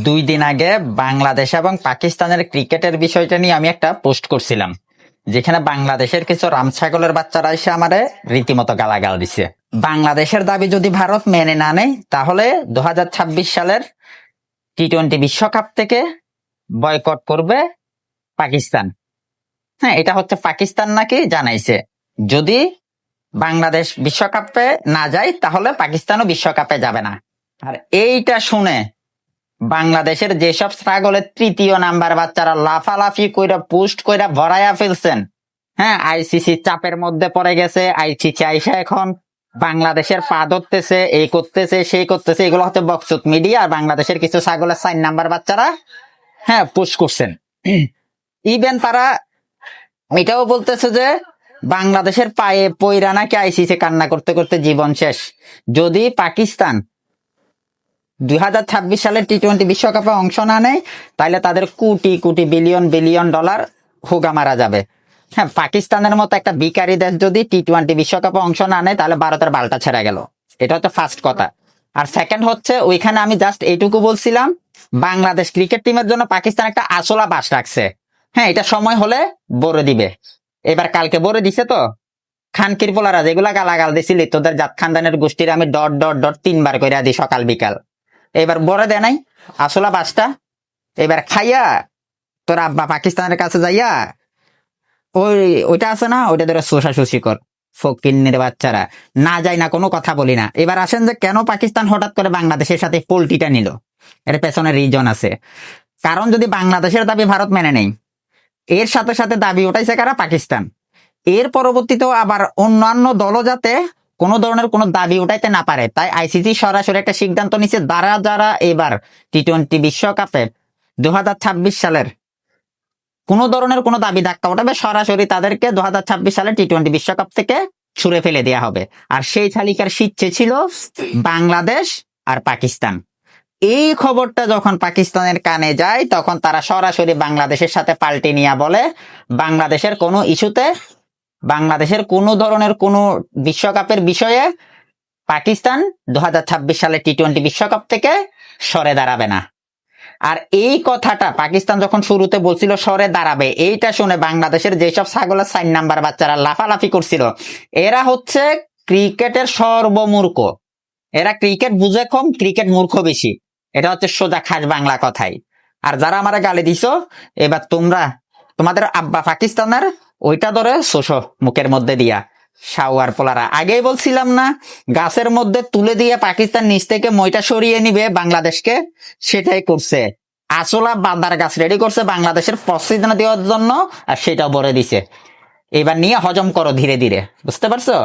2 দিন আগে বাংলাদেশ এবং পাকিস্তানের ক্রিকেটের বিষয়টা নিয়ে আমি একটা পোস্ট করছিলাম, যেখানে বাংলাদেশের কিছু রামছাগলের বাচ্চারা এসে আমারে রীতিমতো গালাগাল দিছে। বাংলাদেশের দাবি যদি ভারত মেনে না নেয়, তাহলে 2026 সালের টি-20 বিশ্বকাপ থেকে বয়কট করবে পাকিস্তান। হ্যাঁ, এটা হচ্ছে পাকিস্তান নাকি জানাইছে। যদি বাংলাদেশ বিশ্বকাপে না যায়, তাহলে পাকিস্তানও বিশ্বকাপে যাবে না। আর এইটা শুনে বাংলাদেশের যেসব ছাগলের 3য় নাম্বার বাচ্চারা লাফালাফি কইরা পোস্ট কইরা ভরাইয়া ফেলছেন। হ্যাঁ, আইসিসি চাপের মধ্যে পড়ে গেছে। আইসিসি আইসা এখন বাংলাদেশের পা ধরতেছে, এই করতেছে সেই করতেছে। এগুলো হচ্ছে বকচুত মিডিয়া। আর বাংলাদেশের কিছু ছাগলের 4 নাম্বার বাচ্চারা হ্যাঁ পোস্ট করছেন। ইভেন তারা এটাও বলতেছে যে বাংলাদেশের পায়ে পইরা নাকি আইসিসি কান্না করতে করতে জীবন শেষ। যদি পাকিস্তান 2026 সালের টি-20 বিশ্বকাপে অংশ না নেয়, তাহলে তাদের crore crore billion billion dollar হুগা মারা যাবে। হ্যাঁ, পাকিস্তানের মতো একটা বিকারী দেশ যদি টি-20 বিশ্বকাপে অংশ না নেয়, তাহলে ভারতের বালটা ছেড়ে গেল। এটা হচ্ছে ফার্স্ট কথা। আর সেকেন্ড হচ্ছে, ওইখানে আমি জাস্ট এইটুকু বলছিলাম, বাংলাদেশ ক্রিকেট টিমের জন্য পাকিস্তান একটা আসলা বাস রাখছে। হ্যাঁ, এটা সময় হলে বলে দিবে। এবার কালকে বলে দিছে তো, খানকির পোলারা যেগুলা গালাগাল দিছিলি, তোদের জাত খানদানের গোষ্ঠীর আমি ডট ডট ডট 3 বার করে দিই সকাল বিকাল। এবার বড় দেয় নাই আসলা বাসটা। এবার খাইয়া তোর আব্বা পাকিস্তানের কাছে যাইয়া ওইটা আছে না, ওইটা ধরে শোষাশুষি কর। ফকিন্নির বাচ্চারা না যায় না, কোনো কথা বলি না। এবার আসেন যে কেন পাকিস্তান হঠাৎ করে বাংলাদেশের সাথে পোল্টিটা নিল, এর পেছনে রিজন আছে। কারণ যদি বাংলাদেশের দাবি ভারত মেনে নেই, এর সাথে সাথে দাবি উঠাইছে কারা? পাকিস্তান। এর পরবর্তীতেও আবার অন্যান্য দলও যাতে কোনো ধরনের কোনো দাবি উঠাইতে না পারে, তাই আইসিসি সরাসরি একটা সিদ্ধান্ত নিচ্ছে, যারা এবার টি-20 বিশ্বকাপে 2026 সালের কোনো ধরনের কোনো দাবি ধাক্কা উঠাবে, সরাসরি তাদেরকে 2026 সালের টি-20 বিশ্বকাপ থেকে ছুড়ে ফেলে দেয়া হবে। আর সেই তালিকার শীর্ষে ছিল বাংলাদেশ আর পাকিস্তান। এই খবরটা যখন পাকিস্তানের কানে যায়, তখন তারা সরাসরি বাংলাদেশের সাথে পাল্টে নিয়ে বলে, বাংলাদেশের কোনো ইস্যুতে, বাংলাদেশের কোনো ধরনের কোনো বিশ্বকাপের বিষয়ে পাকিস্তান 2026 সালে টি-20 বিশ্বকাপ থেকে সরে দাঁড়াবে না। আর এই কথাটা পাকিস্তান যখন শুরুতে বলছিল সরে দাঁড়াবে, এইটা শুনে বাংলাদেশের যেসব ছাগলের 4 নাম্বার বাচ্চারা লাফালাফি করছিল, এরা হচ্ছে ক্রিকেটের সর্বমূর্খ। এরা ক্রিকেট বুঝে কম, ক্রিকেট মূর্খ বেশি। এটা হচ্ছে সোজা খাস বাংলা কথাই। আর যারা আমারা গালি দিছো, এবার তোমাদের আব্বা পাকিস্তানের ওইটা ধরে শোষো মুখের মধ্যে দিয়া। শাওয়ার পোলারা, আগেই বলছিলাম না, গাছের মধ্যে তুলে দিয়ে পাকিস্তান নিচ থেকে মইটা সরিয়ে নিবে বাংলাদেশকে, সেটাই করছে। আসলা বান্দার গাছ রেডি করছে বাংলাদেশের প্রস্তুতি দেওয়ার জন্য, আর সেটাও বলে দিছে। এবার নিয়ে হজম করো ধীরে ধীরে, বুঝতে পারছো?